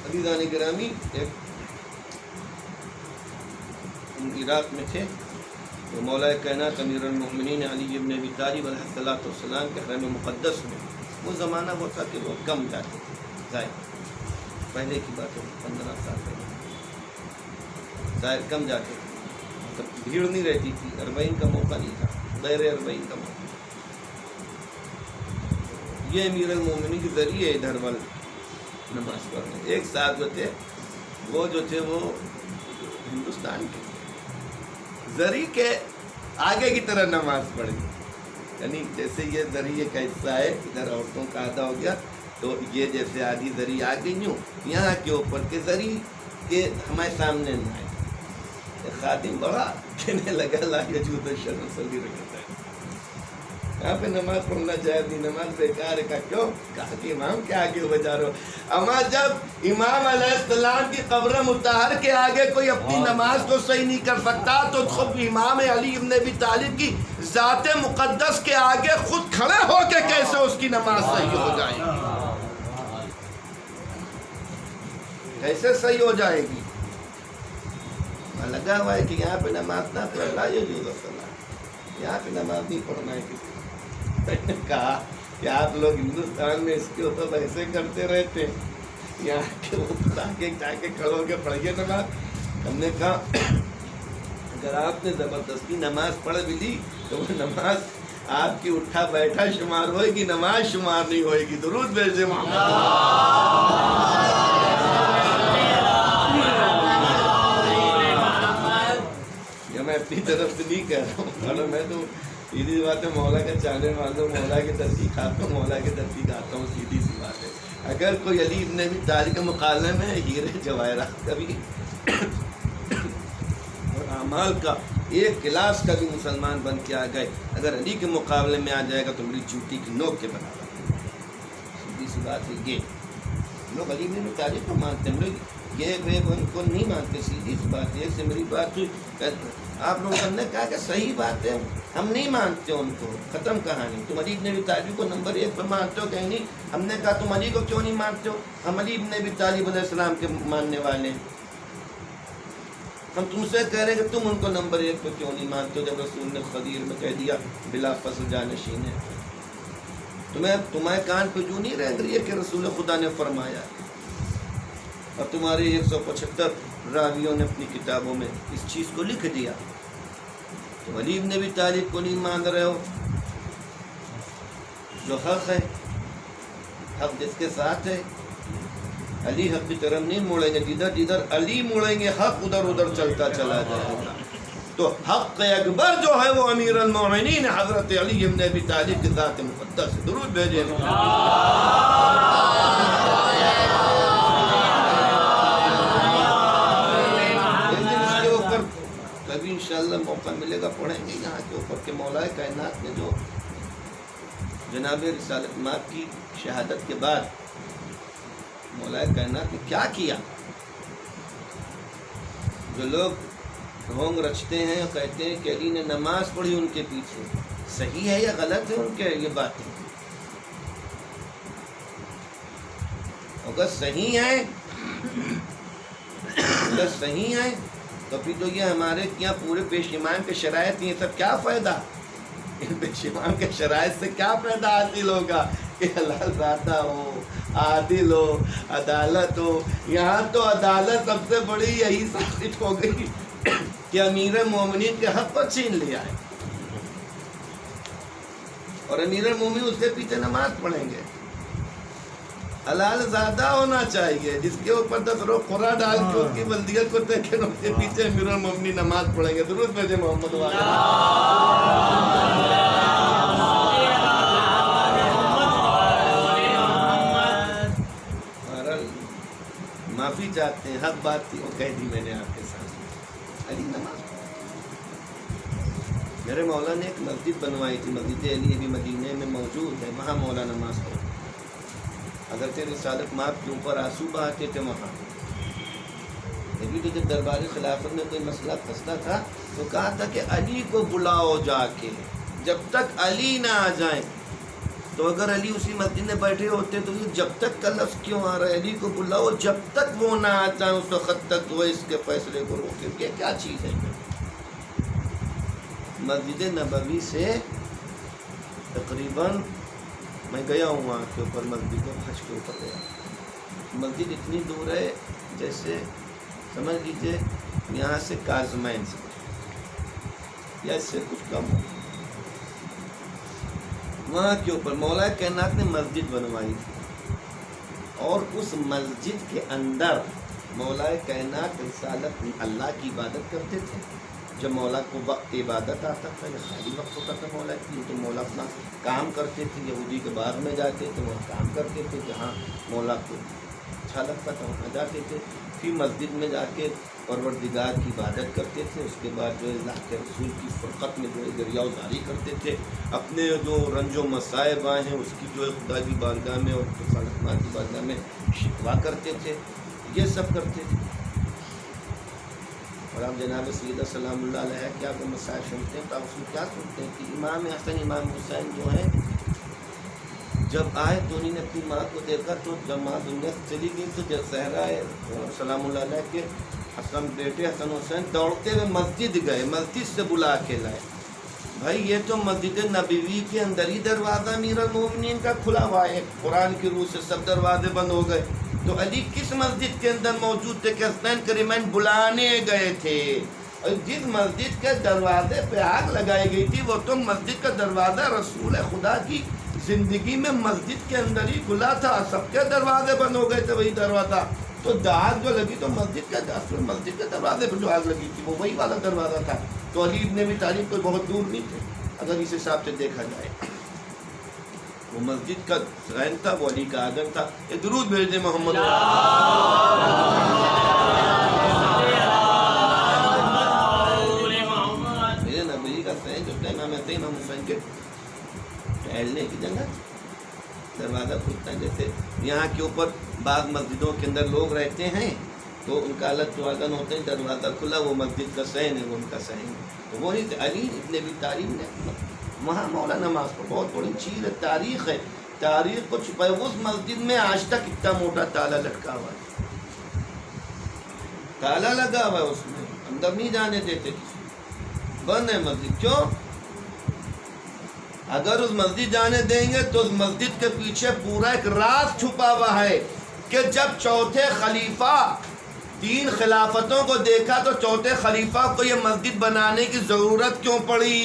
[SPEAKER 1] عزیزان گرامی، ایک عراق میں تھے تو مولا کائنات امیر المؤمنین علی ابن ابی طالب علیہ السلام کے حرم مقدس میں، وہ زمانہ وہ تھا کہ لوگ کم جاتے تھے، ظاہر پہلے کی بات ہے 15 سال پہلے، ظاہر کم جاتے تھے، تب بھیڑ نہیں رہتی تھی، 40 کا موقع نہیں تھا، غیر 40 کا موقع۔ یہ امیر المؤمنین کے ذریعے ادھر وال نماز پڑھنے، ایک ساتھ جو تھے وہ ہندوستان کے زری کے آگے کی طرح نماز پڑھی، یعنی جیسے یہ ذریعے کا حصہ ہے، ادھر عورتوں کا آدھا ہو گیا، تو یہ جیسے آدھی ذریعہ آ گئی یوں، یہاں کے اوپر کے ذریعے کے ہمارے سامنے نہ آئے، خادم بڑا کہنے لگا لا یجوز الشرع صلی رکعتین، یہاں پہ نماز پڑھنا جائز نہیں، نماز بیکار ہے۔ کہا کیوں؟ کہا کہ امام کے آگے ہو بجا رہو۔ اما جب امام علیہ السلام کی قبر مطہر کے آگے کوئی اپنی نماز کو صحیح نہیں کر سکتا تو خود امام علی ابن ابی طالب کی ذات مقدس کے آگے خود کھڑے ہو کے کیسے اس کی نماز صحیح ہو جائے گی؟ کیسے صحیح ہو جائے گی؟ لگا ہوا ہے کہ یہاں پہ نماز نہ پڑھ لا یجوز الصلاۃ، یہاں پہ نماز نہیں پڑھنا ہے کسی۔ میں نے کہا کہ آپ لوگ ہندوستان میں اس کے اوپر ایسے کرتے رہتے، یہاں کے اوپر آگے جا کے کھڑو کے پڑھیے نماز۔ ہم نے کہا اگر آپ نے زبردستی نماز پڑھ بھی لی تو وہ نماز آپ کی اٹھا بیٹھا شمار ہوئے گی، نماز شمار نہیں ہوئے گی۔ درود بھیجے میں اپنی طرف سے نہیں کہہ رہا ہوں، اور میں تو سیدھی بات ہے، مولا کا چاہنے والوں مولا کے در کی کھاتا ہوں، مولا کے در کی کھاتا ہوں، سیدھی سی بات ہے۔ اگر کوئی علی ابن ابی طالب کے مقابلے میں ہیرے جواہرات کا بھی اور اعمال کا ایک کلاس کا بھی مسلمان بن کے آ گئے، اگر علی کے مقابلے میں آ جائے گا تو میری جوتی کی نوک کے برابر۔ سیدھی سی بات ہے، یہ لوگ علی ابن ابی طالب کو مانتے ہیں، لوگ یہ ان کو نہیں مانتے۔ سیدھی سی بات ہے، ایک سے میری بات ہوئی، آپ لوگوں نے کہا کہ صحیح بات ہے، ہم نہیں مانتے ان کو، ختم کہانی۔ تم علی ابن ابی طالب کو نمبر 1 پر مانتے ہو کہیں نہیں؟ ہم نے کہا تم علی کو کیوں نہیں مانتے ہو؟ ہم علی ابن ابی طالب علیہ السلام کے ماننے والے ہیں۔ ہم تم سے کہہ رہے ہیں کہ تم ان کو نمبر 1 پہ کیوں نہیں مانتے ہو، جب رسول نے خدیر میں کہہ دیا بلا فصل جانشین ہے۔ تمہارے کان پہ جو نہیں رہ رہی ہے کہ رسول خدا نے فرمایا، اور تمہارے 175 راویوں نے اپنی کتابوں میں اس چیز کو لکھ دیا، تو علی ابن ابی طالب کو نہیں مان رہے ہو۔ جو حق ہے، حق جس کے ساتھ ہے، علی حق کی طرف نہیں موڑیں گے، جدھر جدھر علی موڑیں گے حق ادھر ادھر چلتا چلا جائے گا۔ تو حق اکبر جو ہے وہ امیر المومنین حضرت علی ابن ابی طالب کی ذات مقدس ہے۔ درود بھیجیں۔ ابھی انشاءاللہ موقع ملے گا پڑھیں گے یہاں کے اوپر کہ مولا کائنات نے جو جناب رسالت مآب کی شہادت کے بعد مولا کائنات نے کیا کیا۔ جو لوگ ڈھونگ رچتے ہیں اور کہتے ہیں کہ علی نے نماز پڑھی ان کے پیچھے، صحیح ہے یا غلط ہے ان کے یہ باتیں؟ اگر صحیح ہے تو پھر تو یہ ہمارے یہاں پورے پیش امام کے شرائط یہ سب کیا فائدہ؟ پیش امام کے شرائط سے کیا فائدہ حاصل ہوگا کہ حلال زادہ ہو، عادل ہو، عدالت ہو۔ یہاں تو عدالت سب سے بڑی یہی ثابت ہو گئی کہ امیر مومنین کے حق کو چھین لیا ہے، اور امیر مومنین اس کے پیچھے نماز پڑھیں گے۔ حلال زادہ ہونا چاہیے جس کے اوپر 10 روز قرآن ڈال کے اس کی بلدیت کو دیکھیں، اس کے پیچھے امیر المومنین نماز پڑھیں گے۔ درود بھیجے محمد والے۔ معافی چاہتے ہیں، حق بات تھی وہ کہہ دی میں نے آپ کے ساتھ۔ علی نماز میرے مولا نے ایک مسجد بنوائی تھی، مسجد علی ابھی مدینے میں موجود ہے، وہاں مولا نماز پڑھتے، حضرت رسالت مآب کے اوپر آنسو بہاتے تھے وہاں۔ ابھی تو جب دربار خلافت میں کوئی مسئلہ پھنستا تھا تو کہا تھا کہ علی کو بلاؤ جا کے، جب تک علی نہ آ جائیں۔ تو اگر علی اسی مسجد میں بیٹھے ہوتے تو یہ جب تک کا لفظ کیوں آ رہا ہے؟ علی کو بلاؤ جب تک وہ نہ آ جائیں، اس وقت تک وہ اس کے فیصلے کو روکے۔ یہ کیا چیز ہے؟ مسجد نبوی سے تقریباً میں گیا ہوں وہاں کے اوپر، مسجد حج کے اوپر گیا۔ مسجد اتنی دور ہے جیسے سمجھ لیجیے یہاں سے کازمین سے یا اس سے کچھ کم ہو۔ وہاں کے اوپر مولا کائنات نے مسجد بنوائی تھی، اور اس مسجد کے اندر مولا کائنات رسالت میں اللہ کی عبادت کرتے تھے۔ جب مولا کو وقت عبادت آتا تھا یا خالی وقت ہوتا تھا مولا کی، تو مولا اپنا کام کرتے تھے، یہودی کے باغ میں جاتے تھے، وہاں کام کرتے تھے، جہاں مولا کو اچھا لگتا تھا وہاں جاتے تھے۔ پھر مسجد میں جا کے پروردگار کی عبادت کرتے تھے. اس کے بعد جو ہے اللہ کے رسول کی فرقت میں جو ہے دریاء زاری کرتے تھے. اپنے جو رنج و مصائب آئے ہیں اس کی جو ہے خدا کی بارگاہ میں اور خالق کی بارگاہ میں شکوا کرتے تھے. یہ سب کرتے تھے. اور آپ جناب سیدہ سلام اللہ علیہ کیا آپ مسائل سنتے ہیں تو آپ اس میں کیا سنتے ہیں کہ امام حسن امام حسین جو ہیں جب آئے تو انہوں نے اپنی ماں کو دیکھا تو جب ماں دنیا سے چلی گئی تو جب صحرا ہے سلام اللہ علیہ کے حسن بیٹے حسن حسین دوڑتے ہوئے مسجد گئے, مسجد سے بلا کے لائے. بھائی یہ تو مسجد نبوی کے اندر ہی دروازہ امیر المومنین کا کھلا ہوا ہے, قرآن کی روح سے سب دروازے بند ہو گئے. تو علی کس مسجد کے اندر موجود تھے کہ حسنین کریمین بلانے گئے تھے؟ اور جس مسجد کے دروازے پہ آگ لگائی گئی تھی وہ تو مسجد کا دروازہ رسول خدا کی زندگی میں مسجد کے اندر ہی کھلا تھا, سب کے دروازے بند ہو گئے تھے وہی دروازہ. تو آگ جو لگی تو مسجد کے دروازے پہ جو آگ لگی تھی وہ وہی والا دروازہ تھا. تو علی ابن ابی طالب کوئی بہت دور نہیں تھے اگر اس حساب سے دیکھا جائے. وہ مسجد کا ذہن تھا, وہ علی کا آنگن تھا. یہ درود بھیج دیں محمد میرے نبی کا ذہن جو تھا امام حسین کے ٹہلنے کی جگہ دروازہ کھلتا ہے. جیسے یہاں کے اوپر بعض مسجدوں کے اندر لوگ رہتے ہیں تو ان کا الگ جو آنگن ہوتے ہیں, دروازہ کھلا, وہ مسجد کا صحن ہے, وہ ان کا صحن ہے. تو وہی علی ابن ابی طالب نے وہاں مولا نماز کو بہت بڑی چیز ہے, تاریخ ہے, تاریخ کو چھپائے. اس مسجد میں آج تک اتنا موٹا تالا لٹکا ہوا ہے, تالا لگا ہوا ہے اس میں, اندر نہیں جانے دیتے کسی, بند ہے مسجد. کیوں؟ اگر اس مسجد جانے دیں گے تو اس مسجد کے پیچھے پورا ایک راز چھپا ہوا ہے کہ جب چوتھے خلیفہ 3 خلافتوں کو دیکھا تو چوتھے خلیفہ کو یہ مسجد بنانے کی ضرورت کیوں پڑی؟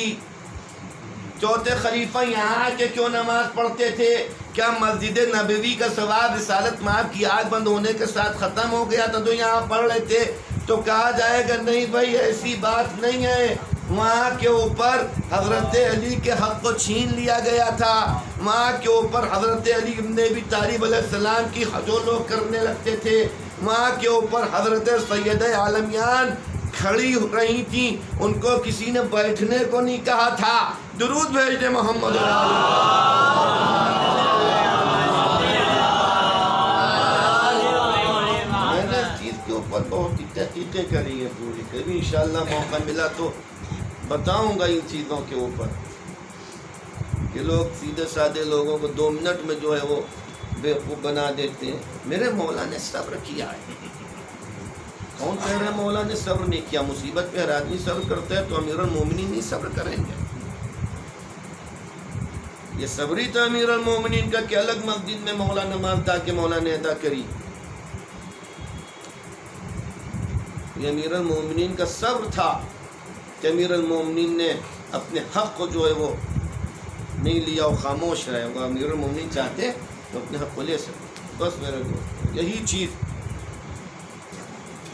[SPEAKER 1] چوتھے خلیفہ یہاں کے کیوں نماز پڑھتے تھے؟ کیا مسجد نبوی کا ثواب رسالت مآب کی آگ بند ہونے کے ساتھ ختم ہو گیا تھا تو یہاں پڑھ رہے تھے؟ تو کہا جائے گا نہیں بھائی ایسی بات نہیں ہے. وہاں کے اوپر حضرت علی کے حق کو چھین لیا گیا تھا. وہاں کے اوپر حضرت علی ابن ابی طالب علیہ السلام کی جو لوگ کرنے لگتے تھے, وہاں کے اوپر حضرت سیدہ عالمیان کھڑی رہی تھیں, ان کو کسی نے بیٹھنے کو نہیں کہا تھا. درود بھیج دیں محمد میں نے اس چیز کے اوپر بہت ہی تحقیقیں کری ہیں پوری. کبھی انشاءاللہ موقع ملا تو بتاؤں گا ان چیزوں کے اوپر کہ لوگ سیدھے سادے لوگوں کو 2 منٹ میں جو ہے وہ بیوقوف بنا دیتے ہیں. میرے مولا نے صبر کیا ہے. کون کہہ رہے ہیں مولا نے صبر نہیں کیا؟ مصیبت پہ ہر آدمی صبر کرتا ہے تو امیر المومنین نہیں صبر کریں گے؟ یہ صبری تھا امیر المومنین کا کہ الگ مسجد میں مولا نماز تھا کہ مولا نے ادا کری. یہ امیر المومنین کا صبر تھا کہ امیر المومنین نے اپنے حق کو جو ہے وہ نہیں لیا اور خاموش رہے. وہ امیر المومنین چاہتے تو اپنے حق کو لے سکتے. بس میرے دوست یہی چیز,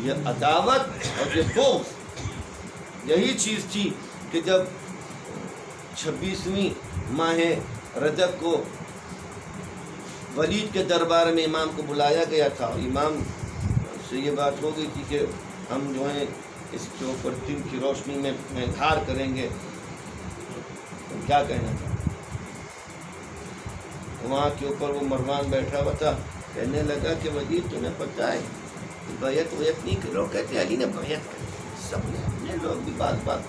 [SPEAKER 1] یہ عداوت اور یہ بغض یہی چیز تھی کہ جب 26ویں ماہ رجب کو ولید کے دربار میں امام کو بلایا گیا تھا. امام سے یہ بات ہو گئی تھی کہ ہم جو ہیں اس کے اوپر دن کی روشنی میں اظہار کریں گے. تو کیا کہنا تھا؟ وہاں کے اوپر وہ مروان بیٹھا ہوا تھا, کہنے لگا کہ ولید تمہیں پتہ ہے بیعت نہیں کر. لوگ کہتے علی نے بیعت کر, سب نے اپنے لوگ بھی بات بات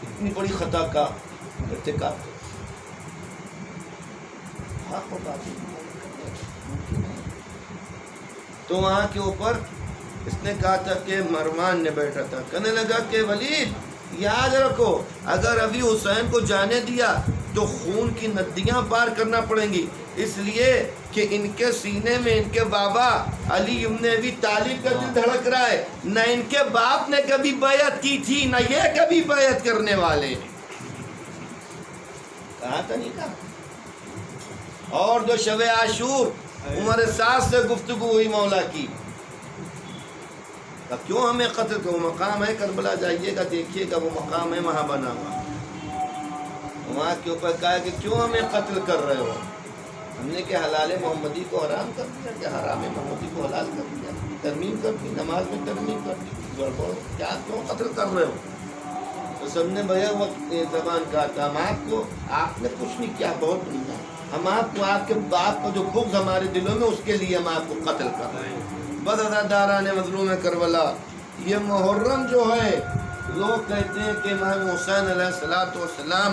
[SPEAKER 1] اتنی بڑی خطا کا ارتکاب. تو وہاں کے اوپر اس نے کہا تھا کہ مروان نے بیٹھا تھا, کہنے لگا کہ ولید یاد رکھو اگر ابھی حسین کو جانے دیا تو خون کی ندیاں پار کرنا پڑیں گی, اس لیے کہ ان کے سینے میں ان کے بابا علی ابن ابی طالب کا دل دھڑک رہا ہے. نہ ان کے باپ نے کبھی بیعت کی تھی نہ یہ کبھی بیعت کرنے والے. کہا تھا نہیں کہا. اور جو شب عاشور عمر سعد سے گفتگو ہوئی مولا کی, اب کیوں ہمیں قتل کرو؟ مقام ہے کربلا, جائیے گا دیکھیے گا وہ مقام ہے وہاں بنا ہوا. وہاں کے اوپر کہا کہ کیوں ہمیں قتل کر رہے ہو؟ ہم نے کہ حلال محمدی کو حرام کر دیا, کہ حرام محمدی کو حلال کر دیا. ترمیم کرتی، نماز میں ترمیم کرتی، گڑبڑ کیا کیوں قتل کر رہے ہو؟ تو سب نے بھیا وقت زبان کہا تھا، ہم آپ نے کچھ نہیں کیا، بہت نہیں کیا، ہم آپ کو آپ کے باپ کو جو بغض ہمارے دلوں میں اس کے لیے ہم آپ کو قتل کر رہے ہیں۔ بدعزاداران مظلوم کربلا، یہ محرم جو ہے لوگ کہتے ہیں کہ امام حسین علیہ السلام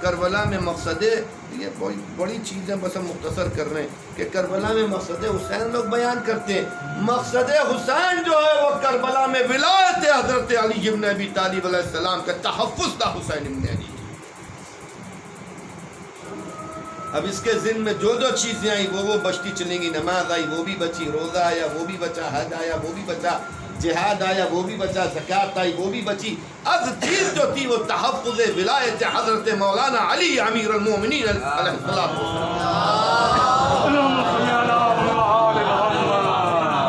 [SPEAKER 1] کربلا میں مقصد، یہ بڑی چیزیں بس ہم مختصر کر رہے ہیں کہ کربلا میں مقصد حسین لوگ بیان کرتے ہیں، مقصد حسین جو ہے وہ کربلا میں ولایت حضرت علی ابن ابی طالب علیہ السلام کا تحفظ تھا حسین ابن علی۔ اب اس کے ذہن میں جو چیزیں آئی وہ بچتی چلیں گی، نماز آئی وہ بھی بچی، روزہ آیا وہ بھی بچا، حج آیا وہ بھی بچا، جہاد آیا وہ بھی بچا، زکوٰۃ آئی وہ بھی بچی، اب چیز جو تھی وہ تحفظ ولایت حضرت مولانا علی امیر المومنین علیہ السلام۔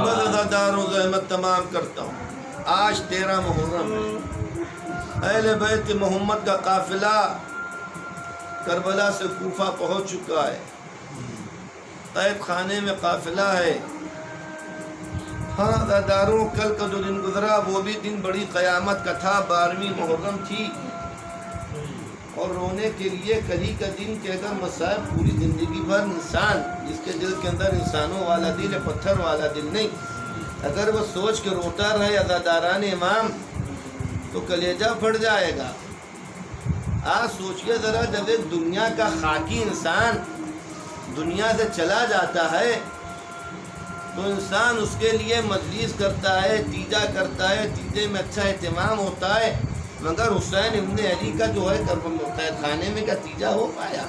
[SPEAKER 1] بدعزاداروں زحمت تمام کرتا ہوں، آج 13 محرم ہے، اہل بیت محمد کا قافلہ کربلا سے کوفہ پہنچ چکا ہے، قید خانے میں قافلہ ہے۔ ہاں عزاداروں، کل کا جو دن گزرا وہ بھی دن بڑی قیامت کا تھا، 12ویں محرم تھی، اور رونے کے لیے کلی کا دن کہ اگر مصائب پوری زندگی بھر انسان جس کے دل کے اندر انسانوں والا دل ہے، پتھر والا دل نہیں، اگر وہ سوچ کے روتا رہے عزاداران امام تو کلیجہ پھٹ جائے گا۔ آج سوچئے ذرا، جب ایک دنیا کا خاکی انسان دنیا سے چلا جاتا ہے تو انسان اس کے لیے مجلس کرتا ہے، تیجا کرتا ہے، تیجے میں اچھا اہتمام ہوتا ہے، مگر حسین ابن علی کا جو ہے قید خانے میں کیا تیجا ہو پایا؟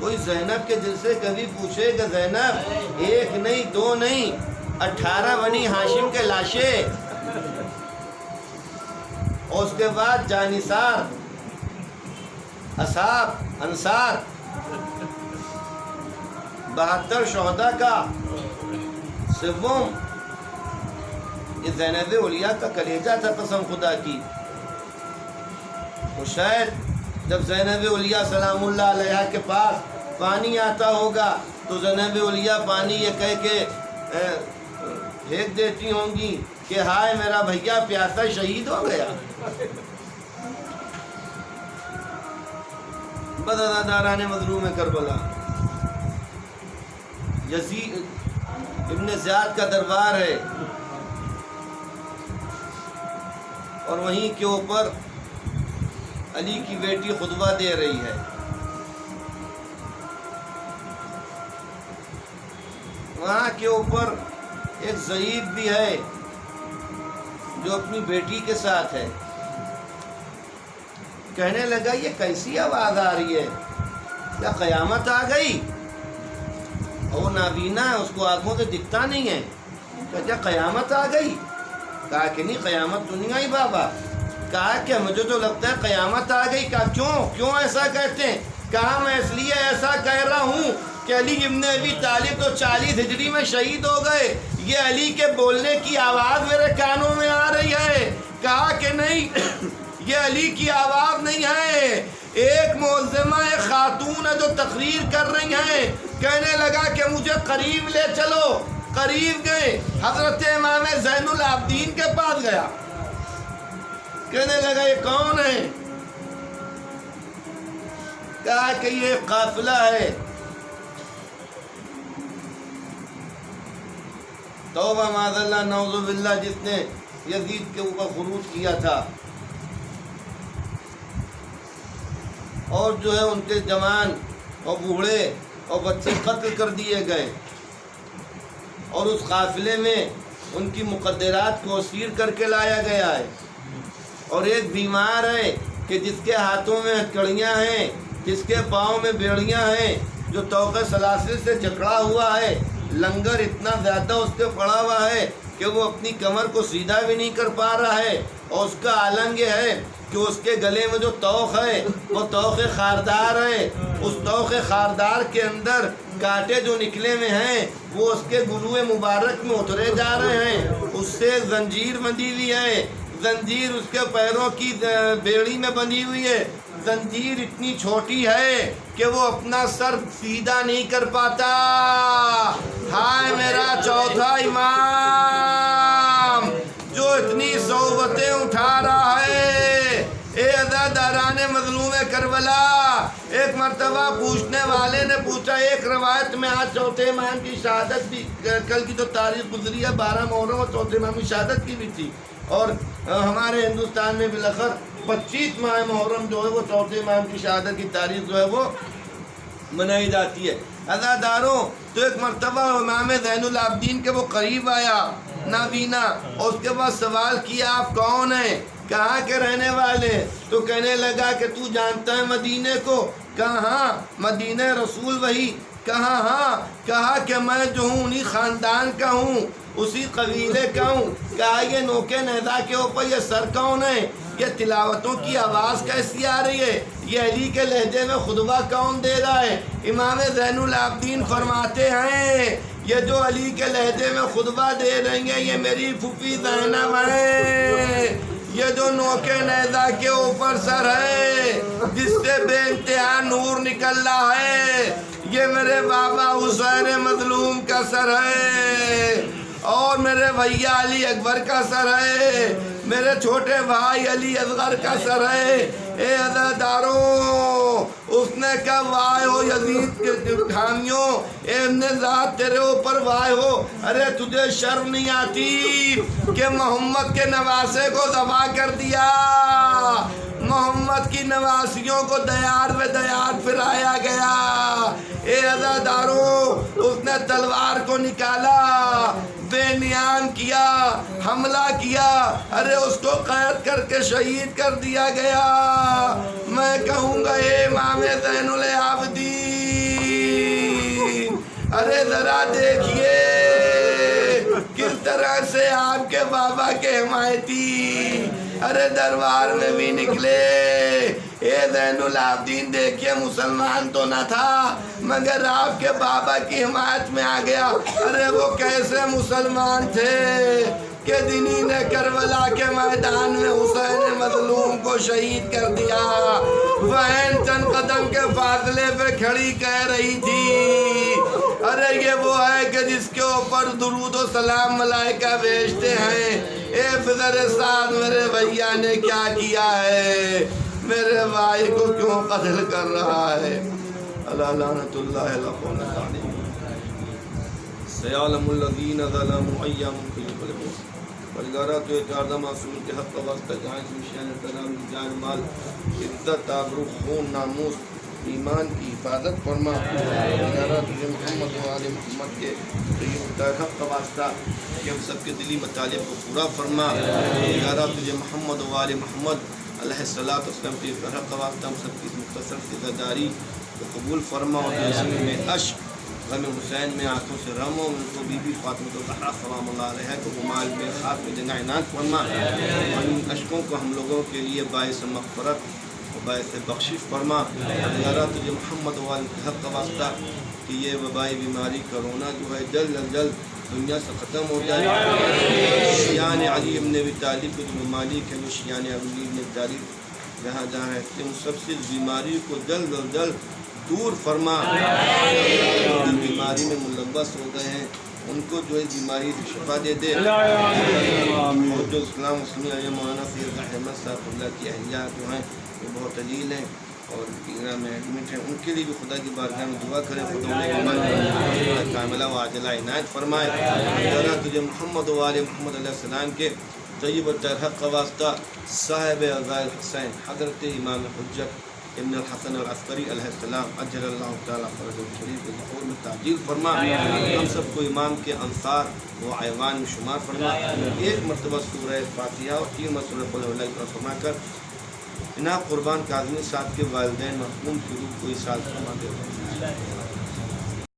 [SPEAKER 1] کوئی زینب کے دل سے کبھی پوچھے کہ زینب 1 نہیں 2 نہیں 18 بنی ہاشم کے لاشیں، اور اس کے بعد جانثار، اصحاب، انصار، 72 شہداء کا سوم، یہ زینب اولیاء کا کلیجہ تھا قسم خدا کی۔ تو شاید جب زینب اولیاء سلام اللہ علیہ کے پاس پانی آتا ہوگا تو زینب اولیاء پانی یہ کہہ کے پھینک دیتی ہوں گی کہ ہائے میرا بھیا پیاسا شہید ہو گیا۔ بدعزاداران مظلوم کربلا، یزید ابن زیاد کا دربار ہے، اور وہیں کے اوپر علی کی بیٹی خطبہ دے رہی ہے۔ وہاں کے اوپر ایک ضعیف بھی ہے جو اپنی بیٹی کے ساتھ ہے، کہنے لگا یہ کیسی آواز آ رہی ہے، کیا قیامت آ گئی؟ اور وہ نابینا ہے، اس کو آنکھوں سے دکھتا نہیں ہے، کیا قیامت آ گئی؟ کہا کہ نہیں قیامت تو نہیں آئی بابا۔ کہا کہ مجھے تو لگتا ہے قیامت آ گئی۔ کہا کیوں ایسا کہتے ہیں؟ کہا میں اس لیے ایسا کہہ رہا ہوں کہ علی ابن ابی طالب تو 40 ہجری میں شہید ہو گئے، یہ علی کے بولنے کی آواز میرے کانوں میں آ رہی ہے۔ کہا کہ نہیں یہ علی کی آواز نہیں ہے، ایک معظمہ خاتون ہے جو تقریر کر رہی ہیں۔ کہنے لگا کہ مجھے قریب لے چلو، قریب گئے، حضرت امام زین العابدین کے پاس گیا، کہنے لگا یہ کون ہے؟ کہا کہ یہ قافلہ ہے۔ توبہ معاذ اللہ نعوذ باللہ، جس نے یزید کے اوپر خروج کیا تھا، اور جو ہے ان کے جوان اور بوڑھے اور بچے قتل کر دیے گئے، اور اس قافلے میں ان کی مقدرات کو اسیر کر کے لایا گیا ہے، اور ایک بیمار ہے کہ جس کے ہاتھوں میں ہتھکڑیاں ہیں، جس کے پاؤں میں بیڑیاں ہیں، جو طوق سلاسل سے جکڑا ہوا ہے، لنگر اتنا زیادہ اس کے پڑا ہوا ہے کہ وہ اپنی کمر کو سیدھا بھی نہیں کر پا رہا ہے، اور اس کا عالم یہ ہے کہ اس کے گلے میں جو توق ہے وہ توق خاردار ہے، اس توق خاردار کے اندر کانٹے جو نکلے ہوئے ہیں وہ اس کے گلوئے مبارک میں اترے جا رہے ہیں، اس سے زنجیر بندھی ہوئی ہے، زنجیر اس کے پیروں کی بیڑی میں بندھی ہوئی ہے، زنجیر اتنی چھوٹی ہے کہ وہ اپنا سر سیدھا نہیں کر پاتا. ہائے میرا چوتھا امام جو اتنی صحبتیں اٹھا رہا ہے. اے عزاداران مظلوم کربلا، ایک مرتبہ پوچھنے والے نے پوچھا، ایک روایت میں آج چوتھے امام کی شہادت بھی، کل کی تو تاریخ گزری ہے 12 محرم اور چوتھے امام کی شہادت کی بھی تھی، اور ہمارے ہندوستان میں بالاخر 25 ماہ محرم جو ہے وہ چوتھے امام کی شہادت کی تاریخ جو ہے وہ منائی جاتی ہے. عزاداروں، تو ایک مرتبہ امام زین العابدین کے وہ قریب آیا نابینا، اور اس کے بعد سوال کیا آپ کون ہیں، کہاں کے رہنے والے؟ تو کہنے لگا کہ تو جانتا ہے مدینے کو؟ کہا ہاں. مدینہ رسول وہی؟ کہا ہاں. کہا کہ میں جو ہوں انہی خاندان کا ہوں، اسی قبیلے کا ہوں. کہا یہ نوکے نیزا کے اوپر یہ سر کون ہے؟ یہ تلاوتوں کی آواز کیسی آ رہی ہے؟ یہ علی کے لہجے میں خطبہ کون دے رہا ہے؟ امام زین العابدین فرماتے ہیں یہ جو علی کے لہجے میں خطبہ دے رہی ہیں یہ میری پھوپھی زینب ہے. یہ جو نوکے نیزا کے اوپر سر ہے جس سے بے انتہا نور نکل رہا ہے یہ میرے بابا حسین مظلوم کا سر ہے، اور میرے بھیا علی اکبر کا سر ہے، میرے چھوٹے بھائی علی اصغر کا سر ہے. اے عزاداروں، اس نے کہا وائے ہو یزید کے حامیوں، اے ابن ذات تیرے اوپر وائے ہو. ارے تجھے شرم نہیں آتی کہ محمد کے نواسے کو ذبح کر دیا، محمد کی نواسیوں کو دیار پہ دیار پھرایا گیا. اے عزاداروں، اس نے تلوار کو نکالا، بے نیام کیا، حملہ کیا، ارے اس کو قید کر کے شہید کر دیا گیا. میں کہوں گا اے امام زین العابدین، ارے ذرا دیکھیے کس طرح سے آپ کے بابا کے حمایتی ارے دربار میں بھی نکلے. اے زین العابدین دیکھیے مسلمان تو نہ تھا مگر آپ کے بابا کی حمایت میں آ گیا. ارے وہ کیسے مسلمان تھے کہ دینی نے کربلا کے میدان میں حسین مظلوم کو شہید کر دیا. بہن چند قدم کے فاصلے پہ کھڑی کہہ رہی تھی ارے یہ وہ ہے کہ جس کے اوپر درود و سلام ملائکہ بھیجتے ہیں. اے فضر سعد میرے بھیا نے کیا کیا ہے؟ میرے بھائی کو کیوں قتل کر رہا ہے؟ اللہ لعنت اللہ علیہ سیعلم الذین ظلموا ایام فیغلبون. بلگارہ تو ایک آردہ معصوم کے حق کا واسطہ جہاں کی شان احترام جان مال عزت آبرو خون ناموس ایمان کی حفاظت فرما. بلگارہ تجھے محمد و آل محمد کے حق کا واسطہ کہ ہم سب کے دلی مطالب کو پورا فرما. بلگارہ تجھے محمد و آل محمد علیہ السلام کے حق کا واسطہ ہم سب کی مختصر عزاداری کو قبول فرما. اور میں عشق غم حسین میں آنکھوں سے رم ہو، ان کو بی بی فاطمہ الزہرا سلام اللہ علیہ کو غمال میں خاک میں جگہ عنایت فرما. اور ان اشکوں کو ہم لوگوں کے لیے باعث مغفرت و باعث بخشش فرما. اللہ تجھے محمد والے کے حق کا واسطہ کہ یہ وبائی بیماری کرونا جو ہے جلد از جلد دنیا سے ختم ہو جائے. شیعان علی ابن ابی طالب کے جو ممالک ہیں وہ شیعان علی ابن ابی طالب جہاں جہاں رہتے ہیں ان سب سے بیماری کو جلد از جلد دور فرما. جو بیماری میں ملوث ہو گئے ہیں ان کو جو ہے بیماری شفا دے دے. اور جو اسلام مسلم ہے مولانا سید احمد صاحب اللہ کی اہلیہ جو ہیں وہ بہت علیل ہیں اور پیرا میں ایڈمٹ ہیں، ان کے لیے بھی خدا کی بارگاہ میں دعا کریں خدا انہیں کاملہ و عاجلہ عنایت فرمائے. اللہ تجھے محمد و آل محمد علیہ السلام کے طیب الطاہر کا واسطہ صاحب عزائے الحسین حضرت امام حجت ابن الحسن العسکری علیہ السلام اجل اللہ تعالیٰ فرج الشریف کے ظہور میں تعجیل فرما. ہم سب کو امام کے انصار و ایوان میں شمار فرما. ایک مرتبہ سورہ فاتحہ اور 3 مرتبہ قل اعوذ برب الفلق فرما کر جناب قربان کاظمی صاحب کے والدین مرحوم کی روح کو احساس فرما دے.